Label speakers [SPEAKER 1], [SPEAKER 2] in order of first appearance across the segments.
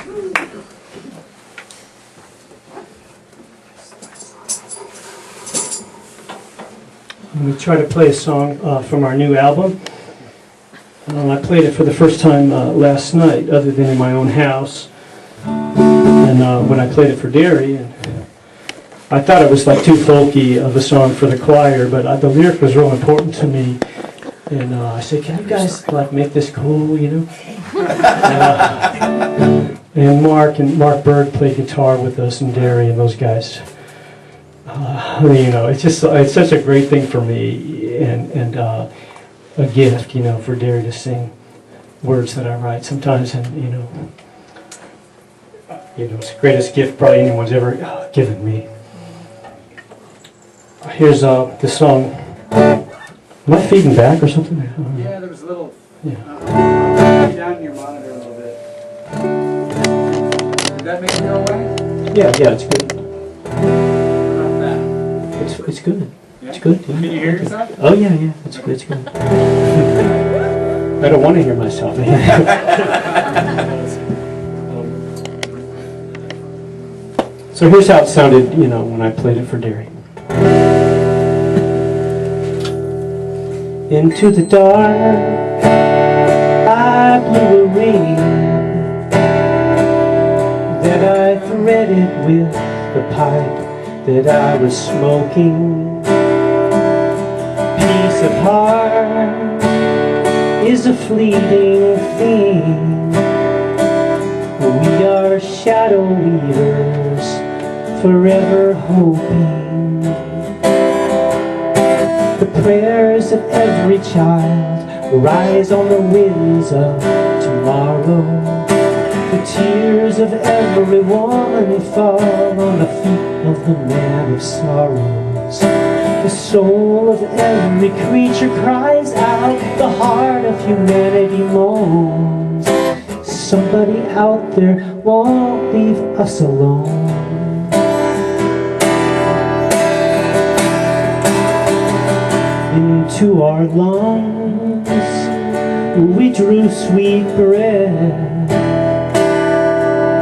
[SPEAKER 1] We try to play a song from our new album. I played it for the first time last night, other than in my own house. And when I played it for Derri, and I thought it was like too folky of a song for the choir, but the lyric was real important to me. And I said, "Can you guys like make this cool, you know?" And Mark Berg played guitar with us, and Derri and those guys. You know, it's such a great thing for me, and a gift, you know, for Derri to sing words that I write sometimes, and you know, it's the greatest gift probably anyone's ever given me. Here's the song. Am I feeding back or something?
[SPEAKER 2] Yeah, there was a little.
[SPEAKER 1] Yeah.
[SPEAKER 2] Down your monitor a little bit. Did that make it go away?
[SPEAKER 1] Yeah, it's good.
[SPEAKER 2] Not that.
[SPEAKER 1] It's good.
[SPEAKER 2] Yeah?
[SPEAKER 1] It's good. Yeah.
[SPEAKER 2] Can you hear yourself?
[SPEAKER 1] Oh yeah, it's good. I don't want to hear myself. So here's how it sounded, you know, when I played it for Derri. Into the dark, I blew a ring that I threaded with the pipe that I was smoking. Peace of heart is a fleeting thing. We are shadow weavers, forever hoping. The prayers of every child rise on the winds of tomorrow. The tears of every woman fall on the feet of the man of sorrows. The soul of every creature cries out, the heart of humanity moans. Somebody out there won't leave us alone. Into our lungs we drew sweet breath,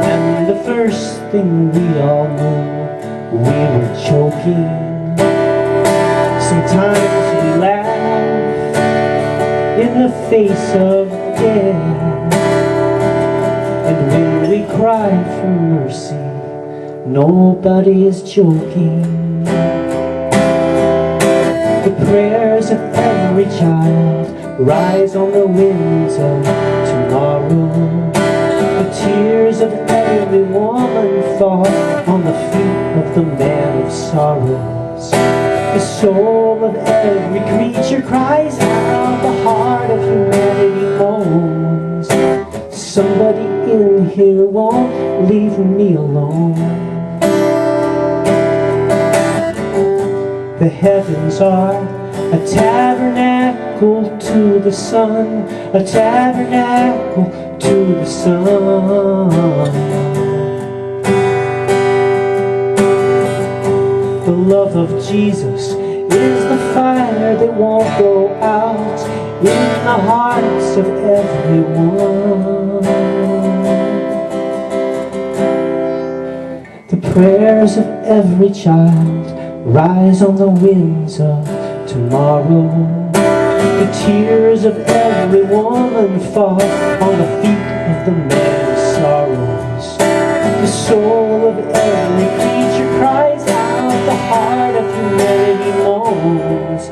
[SPEAKER 1] and the first thing we all knew, we were choking. Sometimes we laugh in the face of death, and when we cry for mercy, nobody is joking. The prayers of every child rise on the winds of tomorrow. The tears of every woman fall on the feet of the man of sorrows. The soul of every creature cries out, the heart of humanity moans. Somebody in here won't leave me alone. The heavens are a tabernacle to the sun, a tabernacle to the sun. The love of Jesus is the fire that won't go out in the hearts of everyone. The prayers of every child rise on the winds of tomorrow. The tears of every woman fall on the feet of the man of sorrows. The soul of every creature cries out, the heart of humanity moans.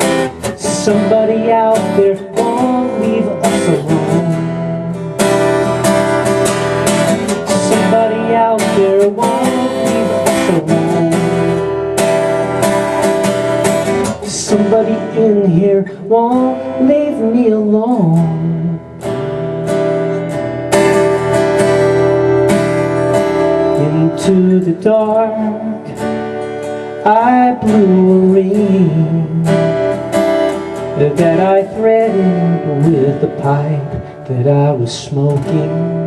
[SPEAKER 1] Somebody out there won't leave us alone. Somebody out there won't leave us alone. Somebody in here won't leave me alone. Into the dark, I blew a ring that I threaded with the pipe that I was smoking.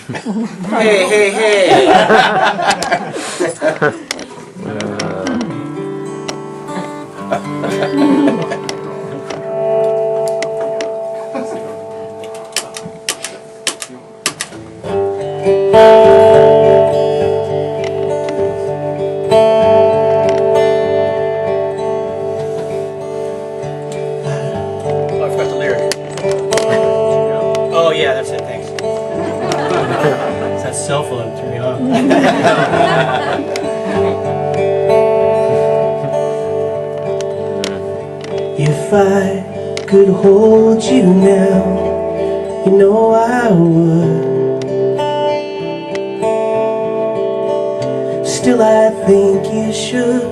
[SPEAKER 3] Hey, hey, hey!
[SPEAKER 4] Oh yeah, that's it, thanks. It's that cell phone threw me off.
[SPEAKER 1] If I could hold you now, you know I would. Still I think you should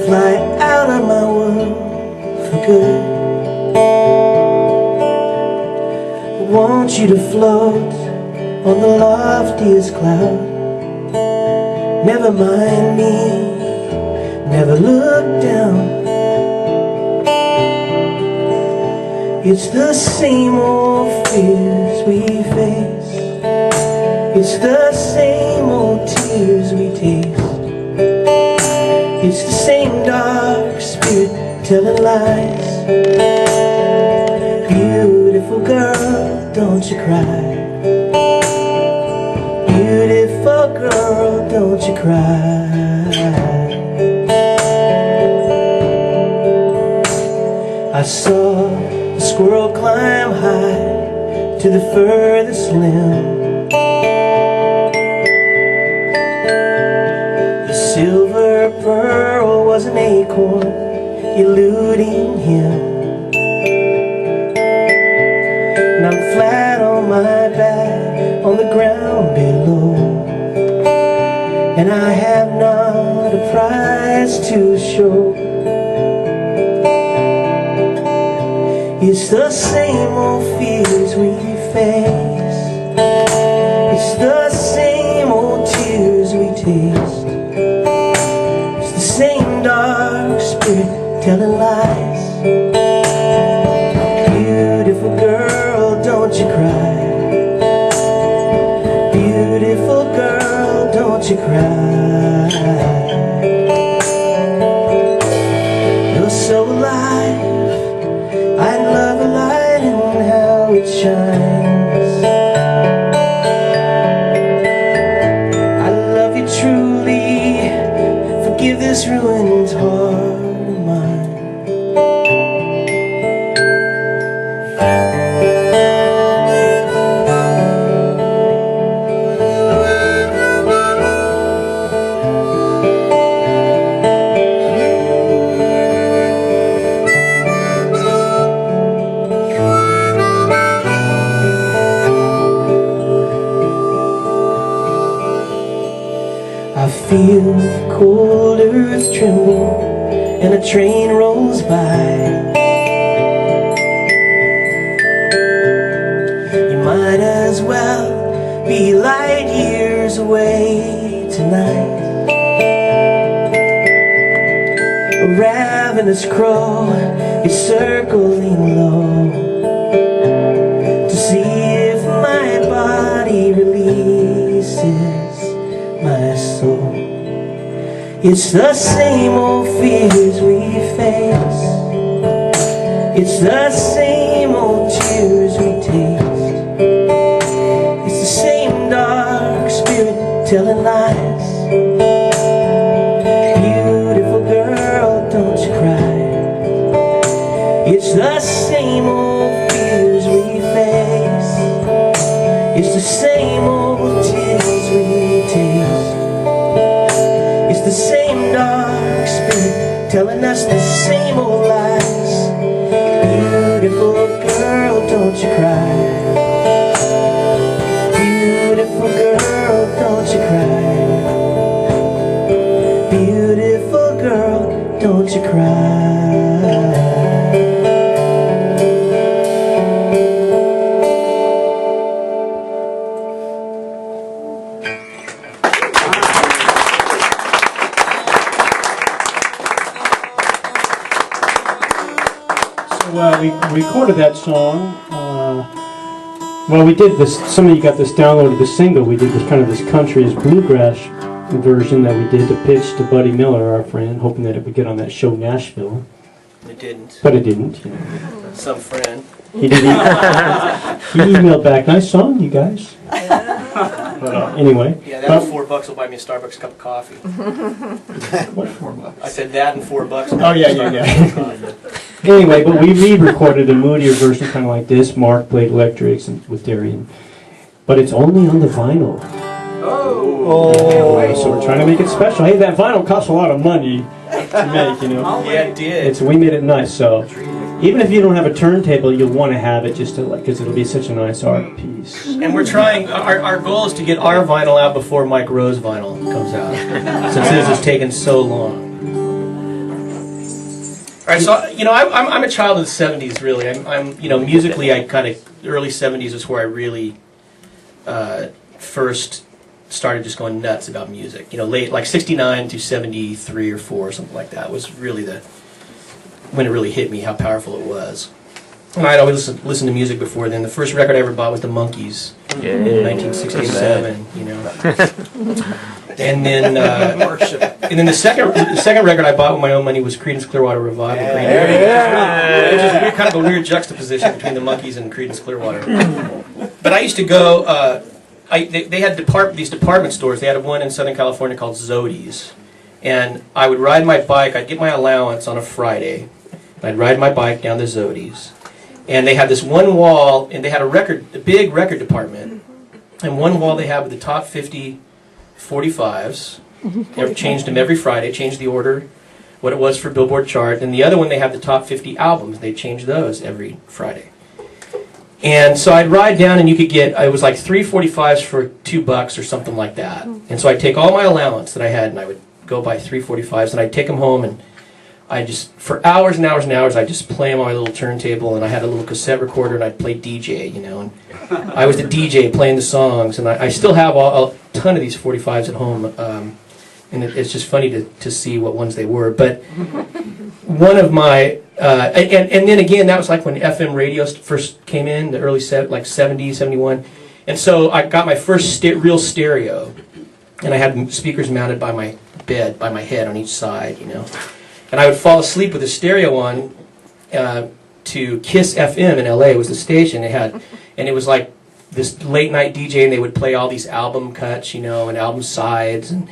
[SPEAKER 1] fly out of my world for good. I want you to float on the loftiest cloud. Never mind me, never look down. It's the same old fears we face. It's the same old tears we taste. It's the same dark spirit telling lies. Beautiful girl, don't you cry. Beautiful girl, don't you cry. I saw the squirrel climb high to the furthest limb. The silver pearl was an acorn eluding him. And I'm flat on my back on the ground below, and I have not a prize to show. It's the same old fears we face. It's the same old tears we taste. It's the same dark spirit telling lies. Beautiful girl, don't you cry. Beautiful girl, don't you cry. You're so alive. I love a light and how it shines. I love you truly. Forgive this ruined heart of mine. I feel cold earth tremble and a train rolls by. You might as well be light years away tonight. A ravenous crow is circling low to see if my body releases my soul. It's the same old fears we face. It's the same old tears we taste. It's the same dark spirit telling lies. Beautiful girl, don't you cry. It's the same old fears we face. It's the same old tears we taste. It's the same dark spirit telling us the same old lies. Beautiful girl, don't you cry. Beautiful girl, don't you cry. Beautiful girl, don't you cry.
[SPEAKER 5] We recorded that song
[SPEAKER 1] Well, we did this. Some of you got this downloaded, the single. We did this kind of this country bluegrass version that we did to pitch to Buddy Miller, our friend, hoping that it would get on that show Nashville.
[SPEAKER 4] It didn't.
[SPEAKER 1] But it didn't. You know.
[SPEAKER 4] Some friend.
[SPEAKER 1] He emailed back, nice song, you guys. But anyway.
[SPEAKER 4] Yeah, that and $4 will buy me a Starbucks cup of coffee.
[SPEAKER 1] What, $4?
[SPEAKER 4] I said that and $4.
[SPEAKER 1] Oh, yeah. Anyway, but we re-recorded a moodier version, kind of like this. Mark played electrics and, with Derri. But it's only on the vinyl.
[SPEAKER 2] Oh.
[SPEAKER 1] So we're trying to make it special. Hey, that vinyl costs a lot of money to make, you know.
[SPEAKER 4] Yeah, it did.
[SPEAKER 1] We made it nice, so even if you don't have a turntable, you'll want to have it just to like, because it'll be such a nice art piece.
[SPEAKER 4] And we're trying, our goal is to get our vinyl out before Mike Rowe's vinyl comes out, since this has taken so long. All right, so, you know, I'm a child of the 70s, really. I'm you know, musically, I kind of, early 70s is where I really first started just going nuts about music. You know, late, like 69 to 73 or 4, something like that, was really when it really hit me how powerful it was. And I'd always listen to music before then. The first record I ever bought was the Monkees in 1967, you know. And then the second record I bought with my own money was Creedence Clearwater Revival. Which is kind of a weird juxtaposition between the Monkees and Creedence Clearwater. But I used to go, they had these department stores. They had one in Southern California called Zodi's. And I would ride my bike, I'd get my allowance on a Friday. I'd ride my bike down to Zodi's. And they had this one wall, and they had a big record department. And one wall they had with the top 50 45s. They changed them every Friday, changed the order, what it was for Billboard chart. And the other one, they had the top 50 albums. They changed those every Friday. And so I'd ride down, and you could get, it was like 3 45s for $2 or something like that. And so I'd take all my allowance that I had, and I would go buy 3 45s, and I'd take them home, and I just, for hours and hours and hours, I'd just play them on my little turntable, and I had a little cassette recorder, and I'd play DJ, you know, and I was the DJ playing the songs, and I still have a ton of these 45s at home, and it's just funny to see what ones they were. But one of my, and then again, that was like when FM radio first came in, the early, like 70, 71, and so I got my first real stereo, and I had speakers mounted by my bed, by my head on each side, you know. And I would fall asleep with the stereo on to Kiss FM in LA was the station. And it was like this late night DJ, and they would play all these album cuts, you know, and album sides, and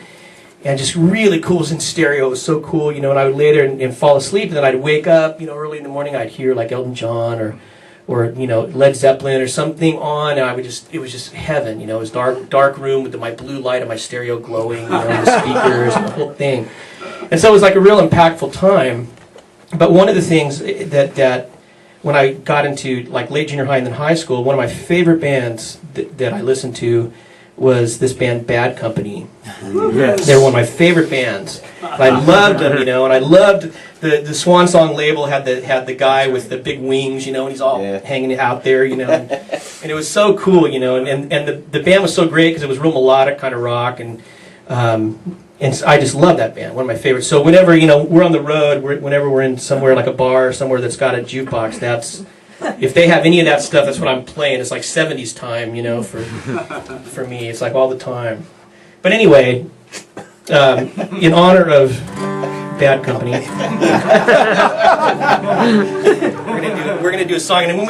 [SPEAKER 4] just really cool. It was in stereo. It was so cool, you know. And I would lay there and fall asleep, and then I'd wake up, you know, early in the morning. I'd hear like Elton John or you know, Led Zeppelin or something on, and it was just heaven, you know. It was dark room with my blue light of my stereo glowing, you know, and the speakers and the whole thing. And so it was like a real impactful time. But one of the things that when I got into like late junior high and then high school, one of my favorite bands that I listened to was this band Bad Company. Yes. They were one of my favorite bands. And I loved them, you know, and I loved the Swan Song label had the guy with the big wings, you know, and he's all hanging out there, you know, and it was so cool, you know, and the band was so great because it was real melodic kind of rock, and I just love that band, one of my favorites. So whenever, you know, we're on the road, whenever we're in somewhere like a bar or somewhere that's got a jukebox, if they have any of that stuff, that's what I'm playing. It's like 70s time, you know, for me. It's like all the time. But anyway, in honor of Bad Company, we're gonna do a song. And when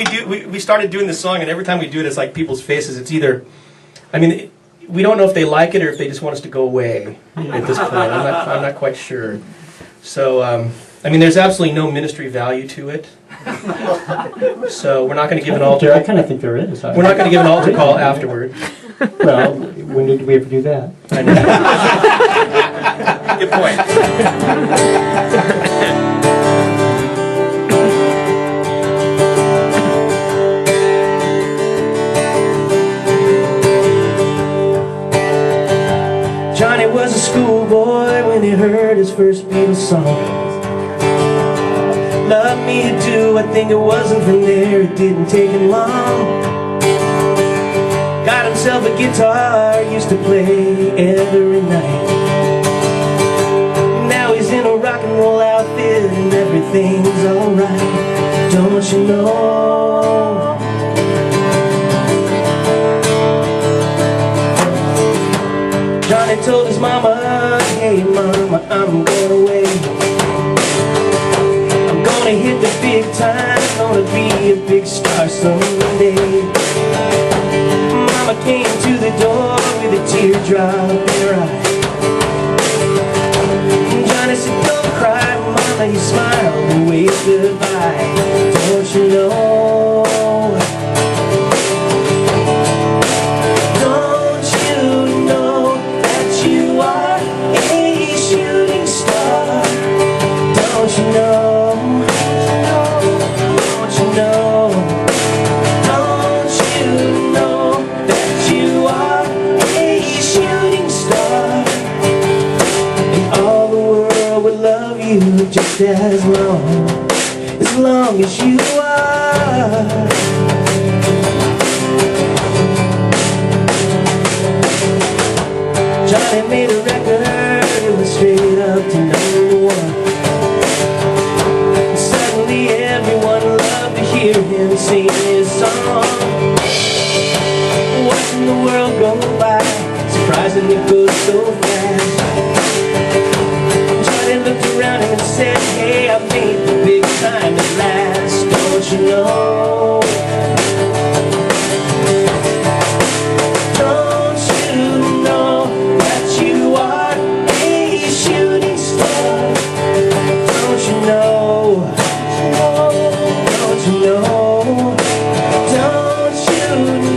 [SPEAKER 4] we started doing the song, and every time we do it, it's like people's faces. It's either, I mean, we don't know if they like it or if they just want us to go away at this point. I'm not quite sure. So, I mean, there's absolutely no ministry value to it. So we're not going to give an altar.
[SPEAKER 1] I kind of think there is.
[SPEAKER 4] We're not going to give an altar call afterward.
[SPEAKER 1] Well, when did we ever do that?
[SPEAKER 4] I know. Good point. Johnny was a schoolboy when he heard his first Beatles song. Loved me to do, I think it wasn't from there, it didn't take him long. Got himself a guitar, used to play every night. Now he's in a rock and roll outfit and everything's alright. Don't you know?
[SPEAKER 1] told his mama, hey mama, I'm going away. I'm gonna hit the big time, gonna be a big star someday. Mama came to the door with a teardrop in her eye. Johnny said, don't cry, mama, he smiled and waved goodbye. Don't you know? Don't you know that you are a shooting star? Don't you know? Don't you know? Don't you know that you are a shooting star? And all the world would love you just as long as you are. Johnny made a record, it was straight up to #1. And suddenly everyone loved to hear him sing his song. Watching the world go by, surprising it goes so fast. Johnny looked around him and said, hey, I made the big time at last. Don't you know? Don't you know that you are a shooting star? Don't you know? Don't you know? Don't you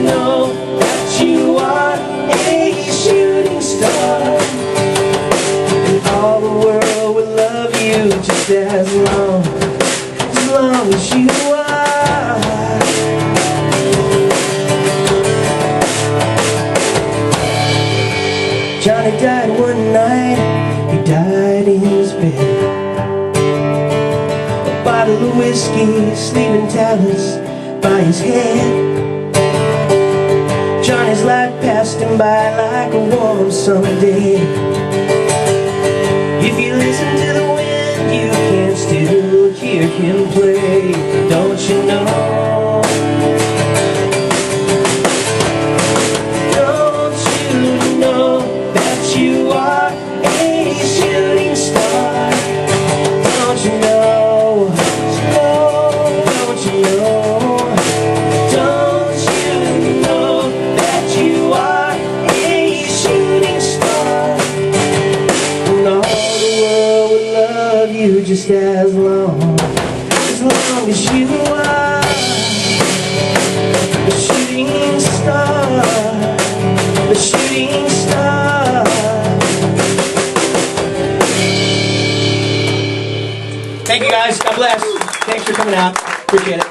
[SPEAKER 1] know that you are a shooting star? And all the world will love you just as long as you are. Johnny died one night, he died in his bed. A bottle of whiskey, sleeping tablets by his head. Johnny's life passed him by like a warm summer day. If you listen to the wind, you can still hear him play. Don't you know? Don't you know that you are a shooting star? Don't you know? Don't you know? Don't you know that you are a shooting star? And all the world will love you just as long as you are a shooting star, a shooting star.
[SPEAKER 4] Thank you guys. God bless. Thanks for coming out. Appreciate it.